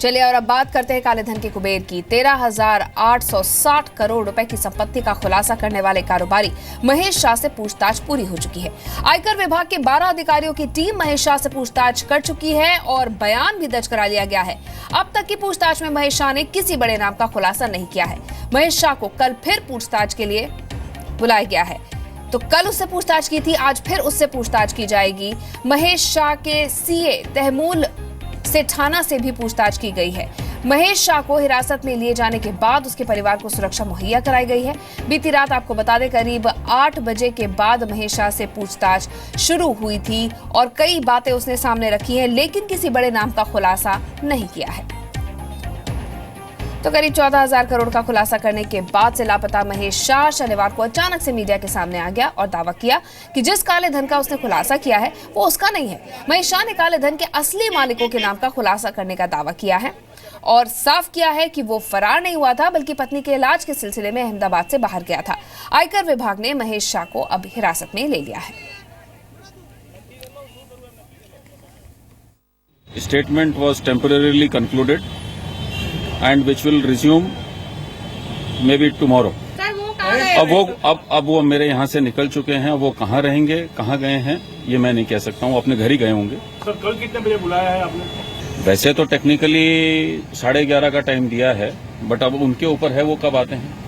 चलिए और अब बात करते हैं काले धन के कुबेर की। 13,860 करोड़ रुपए की संपत्ति का खुलासा करने वाले कारोबारी महेश शाह से पूछताछ पूरी हो चुकी है। आयकर विभाग के 12 अधिकारियों की टीम महेश शाह से पूछताछ कर चुकी है और बयान भी दर्ज करा लिया गया है। अब तक की पूछताछ में महेश शाह ने किसी बड़े नाम का खुलासा नहीं किया है। महेश शाह को कल फिर पूछताछ के लिए बुलाया गया है। तो कल उससे पूछताछ की थी, आज फिर उससे पूछताछ की जाएगी। महेश शाह के सीए तहमूल सेठाना से भी पूछताछ की गई है। महेश शाह को हिरासत में लिए जाने के बाद उसके परिवार को सुरक्षा मुहैया कराई गई है। बीती रात आपको बता दें करीब 8 बजे के बाद महेश शाह से पूछताछ शुरू हुई थी और कई बातें उसने सामने रखी हैं, लेकिन किसी बड़े नाम का खुलासा नहीं किया है। तो करीब 14,000 करोड़ का खुलासा करने के बाद से लापता महेश शाह शनिवार को अचानक से मीडिया के सामने आ गया और दावा किया कि जिस काले धन का उसने खुलासा किया है वो उसका नहीं है। महेश शाह ने काले धन के असली मालिकों के नाम का खुलासा करने का दावा किया है और साफ किया है कि वो फरार नहीं हुआ था, बल्कि पत्नी के इलाज के सिलसिले में अहमदाबाद से बाहर गया था। आयकर विभाग ने महेश शाह को अब हिरासत में ले लिया है। Statement was temporarily concluded and which will resume maybe tomorrow. अब वो मेरे यहाँ से निकल चुके हैं। वो कहाँ रहेंगे, कहाँ गए हैं, ये मैं नहीं कह सकता हूँ। अपने घर ही गए होंगे। सर कल कितने बजे बुलाया है आपने? वैसे तो टेक्निकली 11:30 का टाइम दिया है, बट अब उनके ऊपर है वो कब आते हैं।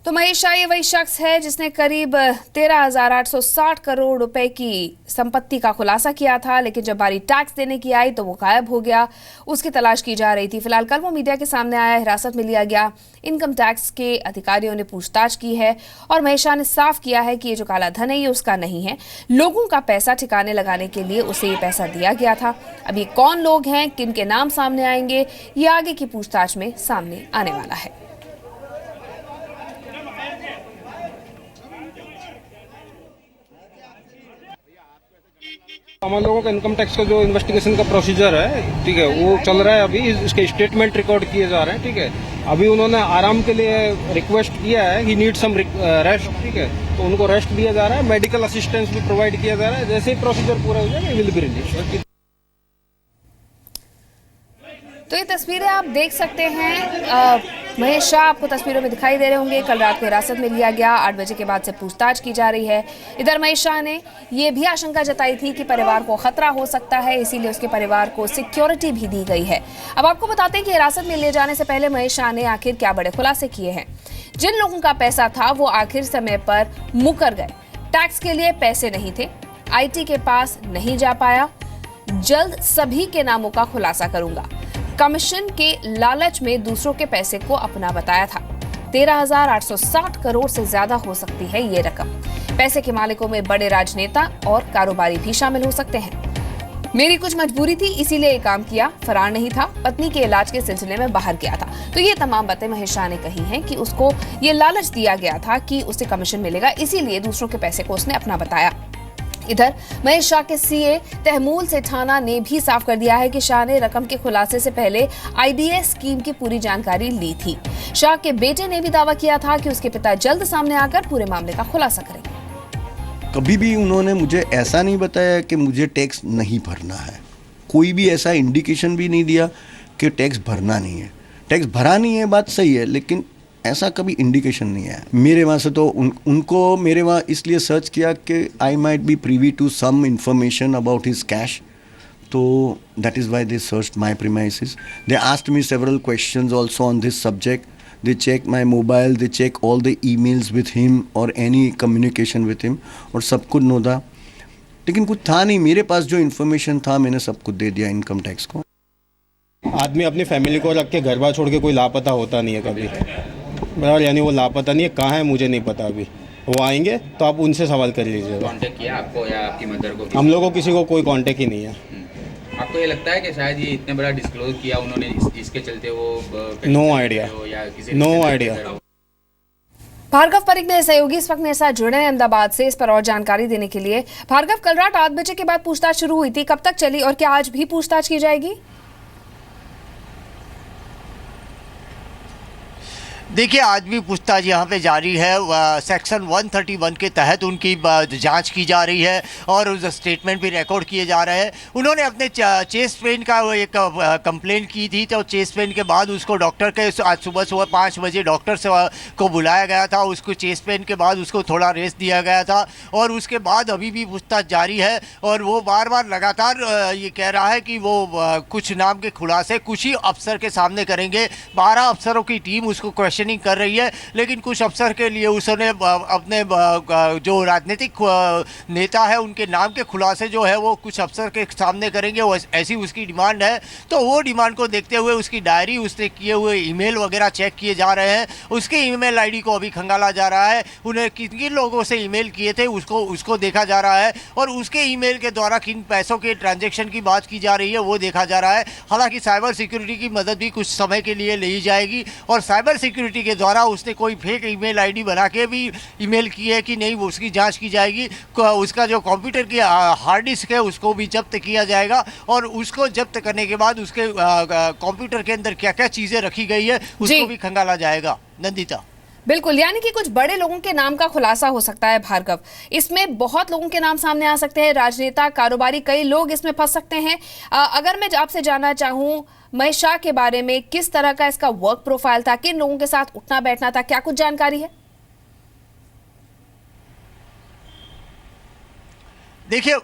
तो महेश शाह ये वही शख्स है जिसने करीब 13,860 करोड़ रुपए की संपत्ति का खुलासा किया था, लेकिन जब बारी टैक्स देने की आई तो वो गायब हो गया। उसकी तलाश की जा रही थी। फिलहाल कल वो मीडिया के सामने आया, हिरासत में लिया गया। इनकम टैक्स के अधिकारियों ने पूछताछ की है और महेश शाह ने साफ किया है कि ये जो काला धन है ये उसका नहीं है। लोगों का पैसा ठिकाने लगाने के लिए उसे ये पैसा दिया गया था। अब ये कौन लोग हैं, किन के नाम सामने आएंगे, ये आगे की पूछताछ में सामने आने वाला है। हम लोगों का इनकम टैक्स का जो इन्वेस्टिगेशन का प्रोसीजर है, ठीक है, वो चल रहा है। अभी इसके स्टेटमेंट रिकॉर्ड किए जा रहे हैं, ठीक है। अभी उन्होंने आराम के लिए रिक्वेस्ट किया है, ही नीड सम रेस्ट, ठीक है, तो उनको रेस्ट दिया जा रहा है। मेडिकल असिस्टेंस भी प्रोवाइड किया जा रहा है। जैसे ही प्रोसीजर पूरा हो जाएगा विल बी रिलीज। तो ये तस्वीरें आप देख सकते हैं। महेश शाह आपको तस्वीरों में दिखाई दे रहे होंगे। कल रात को हिरासत में लिया गया। 8 बजे के बाद से पूछताछ की जा रही है। इधर महेश शाह ने ये भी आशंका जताई थी कि परिवार को खतरा हो सकता है, इसीलिए उसके परिवार को सिक्योरिटी भी दी गई है। अब आपको बताते हैं कि हिरासत में ले जाने से पहले महेश शाह ने आखिर क्या बड़े खुलासे किए हैं। जिन लोगों का पैसा था वो आखिर समय पर मुकर गए। टैक्स के लिए पैसे नहीं थे, IT के पास नहीं जा पाया। जल्द सभी के नामों का खुलासा करूंगा। कमीशन के लालच में दूसरों के पैसे को अपना बताया था। 13,860 करोड़ से ज्यादा हो सकती है ये रकम। पैसे के मालिकों में बड़े राजनेता और कारोबारी भी शामिल हो सकते हैं। मेरी कुछ मजबूरी थी, इसीलिए ये काम किया। फरार नहीं था, पत्नी के इलाज के सिलसिले में बाहर गया था। तो ये तमाम बातें महेश शाह ने कही हैं कि उसको ये लालच दिया गया था कि उसे कमीशन मिलेगा, इसीलिए दूसरों के पैसे को उसने अपना बताया। इधर महेश शाह के सीए तहमूल सेठाना ने भी साफ कर दिया है कि शाह ने रकम के खुलासे से पहले IDS स्कीम की पूरी जानकारी ली थी। शाह के बेटे ने भी दावा किया था कि उसके पिता जल्द सामने आकर पूरे मामले का खुलासा करेंगे। कभी भी उन्होंने मुझे ऐसा नहीं बताया कि मुझे टैक्स नहीं भरना है। कोई भी ऐसा इंडिकेशन भी नहीं दिया कि टैक्स भरना नहीं है। टैक्स भरा नहीं है, बात सही है, लेकिन ऐसा कभी इंडिकेशन नहीं है मेरे वहाँ से। तो उनको मेरे वहाँ इसलिए सर्च किया कि I might be privy to some information about his cash, तो that is why they searched my premises. They asked me several questions also on this subject. They check my mobile, they check all the emails with him और any communication with him, और सब कुछ no था। लेकिन कुछ था नहीं मेरे पास। जो इन्फॉर्मेशन था मैंने सब कुछ दे दिया इनकम टैक्स को। आदमी अपनी फैमिली को रख के घर बार छोड़ के कोई लापता होता नहीं है कभी, बराबर। यानी वो लापता नहीं है, कहाँ है मुझे नहीं पता। अभी वो आएंगे तो आप उनसे सवाल कर लीजिएगा। कांटेक्ट किया आपको या आपकी मदर को? हम लोगों को किसी को कोई कांटेक्ट ही नहीं है। आपको ये लगता है कि शायद ये इतने बड़ा डिस्क्लोज किया उन्होंने, इसके चलते वो no idea, no idea. Bhargav Parikh ने सहयोगी इस वक्त मेरे साथ जुड़े हैं अहमदाबाद से इस पर और जानकारी देने के लिए। भार्गव, कल रात 8 बजे के बाद पूछताछ शुरू हुई थी, कब तक चली और क्या आज भी पूछताछ की जाएगी? देखिए, आज भी पूछताछ यहाँ पे जारी है। सेक्शन 131 के तहत उनकी जांच की जा रही है और उस स्टेटमेंट भी रिकॉर्ड किए जा रहे हैं। उन्होंने अपने चेस्ट पेन का एक कंप्लेंट की थी, तो चेस्ट पेन के बाद उसको डॉक्टर के आज सुबह 5 बजे डॉक्टर से को बुलाया गया था। उसको चेस्ट पेन के बाद उसको थोड़ा रेस्ट दिया गया था और उसके बाद अभी भी पूछताछ जारी है और वो बार बार लगातार ये कह रहा है कि वो कुछ नाम के खुलासे कुछ ही अफसर के सामने करेंगे। 12 अफसरों की टीम उसको क्वेश्चनिंग कर रही है, लेकिन कुछ अफसर के लिए उसने अपने जो राजनीतिक नेता है उनके नाम के खुलासे जो है वो कुछ अफसर के सामने करेंगे, वो ऐसी उसकी डिमांड है। तो वो डिमांड को देखते हुए उसकी डायरी, उसने किए हुए ईमेल वगैरह चेक किए जा रहे हैं। उसके ईमेल आईडी को अभी खंगाला जा रहा है। उन्हें किन किन लोगों से ईमेल किए थे उसको देखा जा रहा है और उसके ईमेल के द्वारा किन पैसों के ट्रांजैक्शन की बात की जा रही है वो देखा जा रहा है। हालांकि साइबर सिक्योरिटी की मदद भी कुछ समय के लिए ली जाएगी और साइबर सिक्योरिटी के द्वारा उसने कोई फेक ईमेल आईडी बना के भी ईमेल की है कि नहीं, वो उसकी जांच की जाएगी। उसका जो कंप्यूटर की हार्ड डिस्क है उसको भी जब्त किया जाएगा और उसको जब्त करने के बाद उसके कंप्यूटर के अंदर क्या क्या चीज़ें रखी गई है उसको भी खंगाला जाएगा। नंदिता, बिल्कुल, यानी कि कुछ बड़े लोगों के नाम का खुलासा हो सकता है भार्गव। इसमें बहुत लोगों के नाम सामने आ सकते हैं, राजनेता, कारोबारी, कई लोग इसमें फंस सकते हैं। अगर मैं आपसे जानना चाहूं महेश शाह के बारे में, किस तरह का इसका वर्क प्रोफाइल था, किन लोगों के साथ उठना बैठना था, क्या कुछ जानकारी है? देखिए,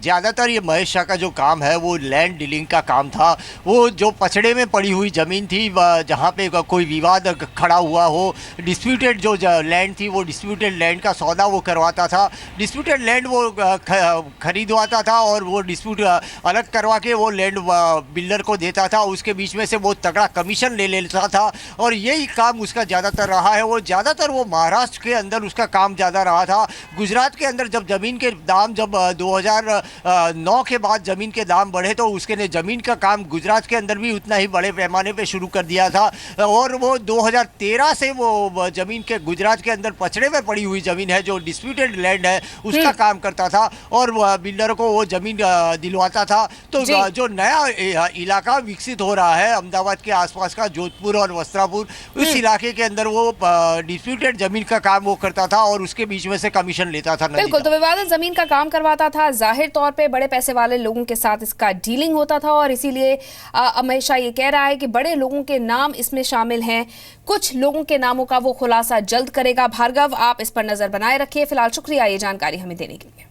ज़्यादातर ये महेश शाह का जो काम है वो लैंड डीलिंग का काम था। वो जो पचड़े में पड़ी हुई ज़मीन थी जहाँ पे कोई विवाद खड़ा हुआ हो, डिस्प्यूटेड जो लैंड थी वो डिस्प्यूटेड लैंड का सौदा वो करवाता था। डिस्प्यूटेड लैंड वो खरीदवाता था और वो डिस्प्यूट अलग करवा के वो लैंड बिल्डर को देता था। उसके बीच में से वो तगड़ा कमीशन ले लेता था और यही काम उसका ज़्यादातर रहा है। वो ज़्यादातर वो महाराष्ट्र के अंदर उसका काम ज़्यादा रहा था। गुजरात के अंदर जब ज़मीन के दाम 2009 के बाद ज़मीन के दाम बढ़े तो उसके ने ज़मीन का काम गुजरात के अंदर भी उतना ही बड़े पैमाने पे शुरू कर दिया था और वो 2013 से वो ज़मीन के गुजरात के अंदर पचड़े में पड़ी हुई ज़मीन है जो डिस्प्यूटेड लैंड है उसका काम करता था और बिल्डर को वो ज़मीन दिलवाता था। तो जो नया इलाका विकसित हो रहा है अहमदाबाद के आसपास का, जोधपुर और वस्त्रापुर, उस इलाके के अंदर वो डिस्प्यूटेड ज़मीन का काम वो करता था और उसके बीच में से कमीशन लेता था। बिल्कुल, तो विवादित ज़मीन का काम करवाता था, जाहिर तौर पे बड़े पैसे वाले लोगों के साथ इसका डीलिंग होता था और इसीलिए महेश शाह ये कह रहा है कि बड़े लोगों के नाम इसमें शामिल हैं। कुछ लोगों के नामों का वो खुलासा जल्द करेगा। भार्गव, आप इस पर नजर बनाए रखिए। फिलहाल शुक्रिया ये जानकारी हमें देने के लिए।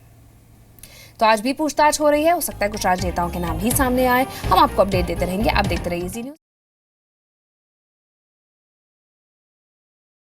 तो आज भी पूछताछ हो रही है, हो सकता है कुछ राजनेताओं के नाम भी सामने आए। हम आपको अपडेट देते रहेंगे। आप देखते रहिए जी न्यूज़।